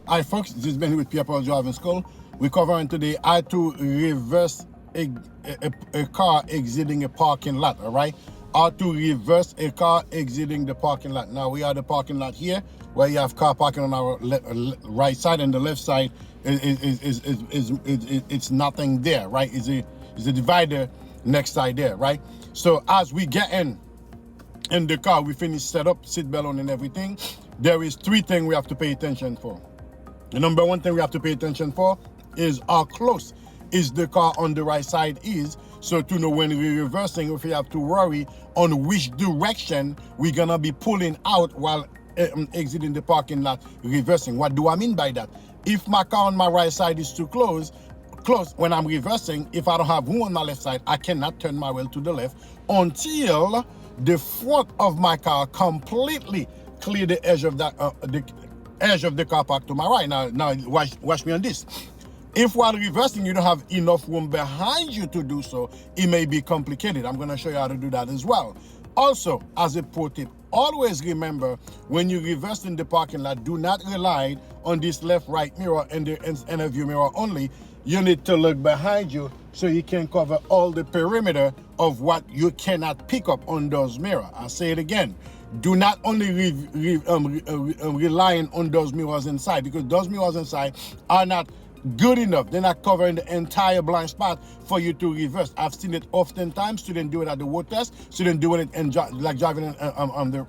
Hi folks, this is Ben with Pierre Driving School. We're covering today how to reverse a car exiting a parking lot, all right? How to reverse a car exiting the parking lot. Now we are at the parking lot here where you have car parking on our right side, and the left side it's nothing there, right? It's a divider next side there, right? So as we get in the car, we finish set up, seat belt on and everything. There is three things we have to pay attention for. The number one thing we have to pay attention for is how close is the car on the right side is, so to know when we're reversing, if we have to worry on which direction we're gonna be pulling out while exiting the parking lot reversing. What do I mean by that? If my car on my right side is too close when I'm reversing, if I don't have room on my left side, I cannot turn my wheel to the left until the front of my car completely clear the edge of that the edge of the car park to my right. Now watch me on this. If while reversing you don't have enough room behind you to do so, it may be complicated. I'm going to show you how to do that as well. Also, as a pro tip, always remember when you reverse in the parking lot, do not rely on this left-right mirror and the end of view mirror only. You need to look behind you so you can cover all the perimeter of what you cannot pick up on those mirrors. I'll say it again. Do not only relying on those mirrors inside, because those mirrors inside are not good enough. They're not covering the entire blind spot for you to reverse. I've seen it oftentimes. Students do it at the road test. Students doing it and like driving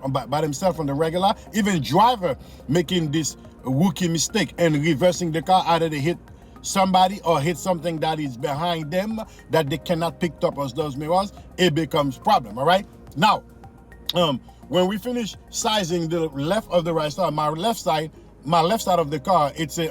by themselves on the regular. Even driver making this rookie mistake and reversing the car. Either they hit somebody or hit something that is behind them that they cannot pick up as those mirrors. It becomes problem. All right. Now, when we finish sizing the left of the right side, my left side of the car, it's a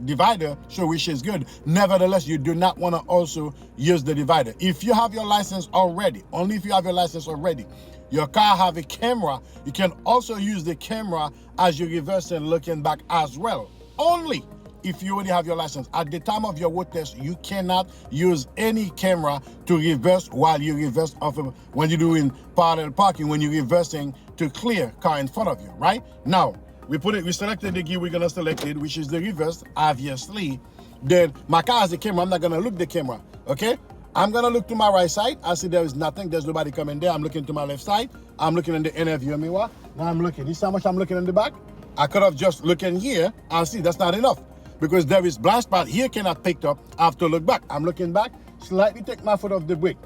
divider, so which is good. Nevertheless, you do not want to also use the divider. If you have your license already, only if you have your license already, your car have a camera, you can also use the camera as you reverse and looking back as well. Only if you already have your license. At the time of your road test, you cannot use any camera to reverse while you reverse off of, when you're doing parallel parking, when you're reversing to clear car in front of you, right? Now, we selected the gear we're gonna select it, which is the reverse, obviously. Then my car has a camera, I'm not gonna look the camera, okay? I'm gonna look to my right side. I see there is nothing, there's nobody coming there. I'm looking to my left side. I'm looking in the inner view mirror. Now I'm looking, you see how much I'm looking in the back? I could have just looked in here and see that's not enough, because there is blind spot here cannot pick up. I have to look back. I'm looking back, slightly take my foot off the brake.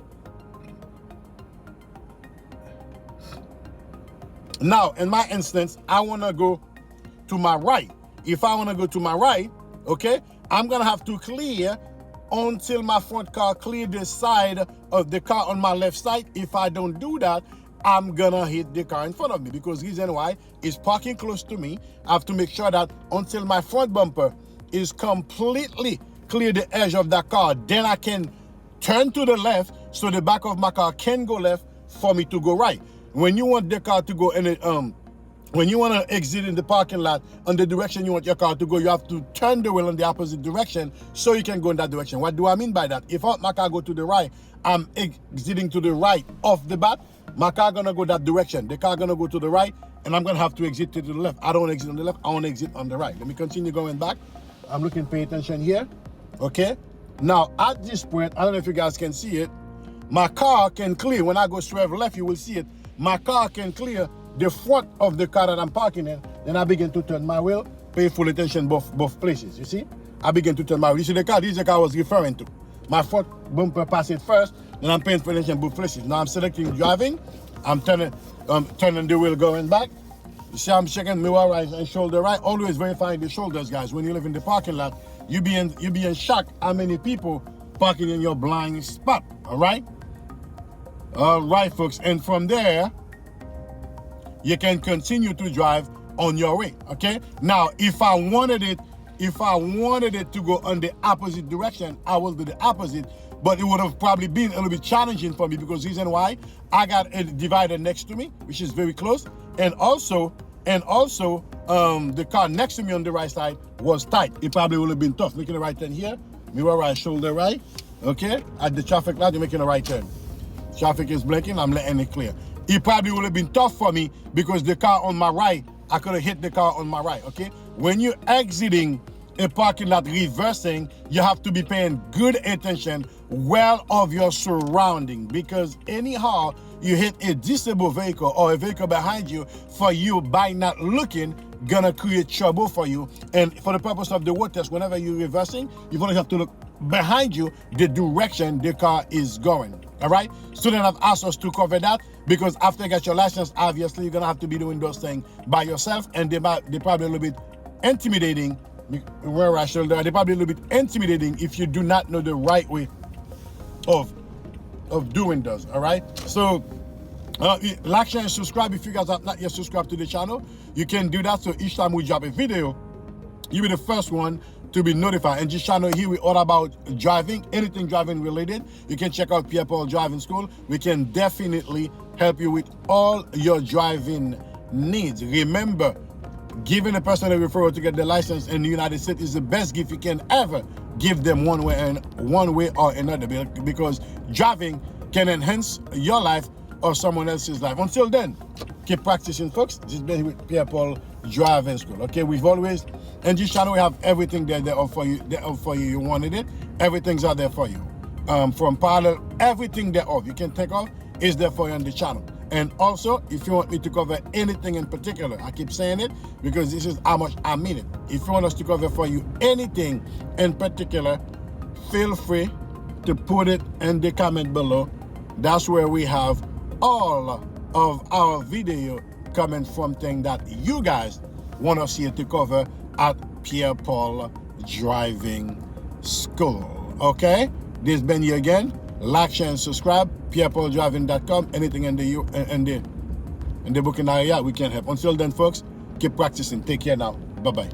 Now, in my instance, I want to go to my right. If I want to go to my right, okay, I'm going to have to clear until my front car clear the side of the car on my left side. If I don't do that, I'm going to hit the car in front of me, because the reason why is parking close to me. I have to make sure that until my front bumper is completely clear the edge of that car, then I can turn to the left so the back of my car can go left for me to go right. When you want the car to go in it, when you want to exit in the parking lot on the direction you want your car to go, you have to turn the wheel in the opposite direction so you can go in that direction. What do I mean by that? If I want my car go to the right, I'm exiting to the right off the bat, my car gonna go that direction. The car gonna go to the right, and I'm gonna have to exit to the left. I don't want to exit on the left, I want to exit on the right. Let me continue going back. I'm looking, pay attention here, okay? Now, at this point, I don't know if you guys can see it, my car can clear. When I go swerve left, you will see it. My car can clear the front of the car that I'm parking in. Then I begin to turn my wheel, pay full attention both places, you see? I begin to turn my wheel. You see the car, this is the car I was referring to. My front bumper pass it first, then I'm paying full attention both places. Now I'm selecting driving, I'm turning the wheel going back. You see I'm checking mirror right and shoulder right. Always verifying the shoulders, guys. When you live in the parking lot, you be in shock how many people parking in your blind spot, all right? All right, folks, and from there, you can continue to drive on your way, okay? Now, if I wanted it to go on the opposite direction, I will do the opposite, but it would have probably been a little bit challenging for me, because the reason why, I got a divider next to me, which is very close, and also the car next to me on the right side was tight. It probably would have been tough. Making a right turn here, mirror right, shoulder right, okay? At the traffic light, you're making a right turn. Traffic is blinking, I'm letting it clear. It probably would have been tough for me, because the car on my right, I could have hit the car on my right, okay? when you're exiting a parking lot reversing, you have to be paying good attention well of your surrounding, because anyhow you hit a disabled vehicle or a vehicle behind you, for you by not looking gonna create trouble for you. And for the purpose of the road test, whenever you're reversing, you only have to look behind you, the direction the car is going. All right, students have asked us to cover that, because after you get your license, obviously you're gonna have to be doing those things by yourself, and they're probably a little bit intimidating. They're probably a little bit intimidating if you do not know the right way of doing those. All right, so like, share, and subscribe. If you guys have not yet subscribed to the channel, you can do that, so each time we drop a video, you'll be the first one to be notified. And this channel here, we all about driving, anything driving related. You can check out Pierre Driving School. We can definitely help you with all your driving needs. Remember, giving a person a referral to get the license in the United States is the best gift you can ever give them, one way or another, because driving can enhance your life or someone else's life. Until then, keep practicing, folks. This has been with Pierre Driving School. Okay, we've always, in this channel, we have everything there for you. You wanted it. Everything's out there for you. From parallel, everything thereof you can think of is there for you on the channel. And also, if you want me to cover anything in particular, I keep saying it because this is how much I mean it. If you want us to cover for you anything in particular, feel free to put it in the comment below. That's where we have all of our video coming from things that you guys want us here to cover at Pierre Driving School. Okay? This has been you again. Like, share, and subscribe. PierrePaulDriving.com. Anything in the booking area we can help. Until then, folks, keep practicing. Take care now. Bye-bye.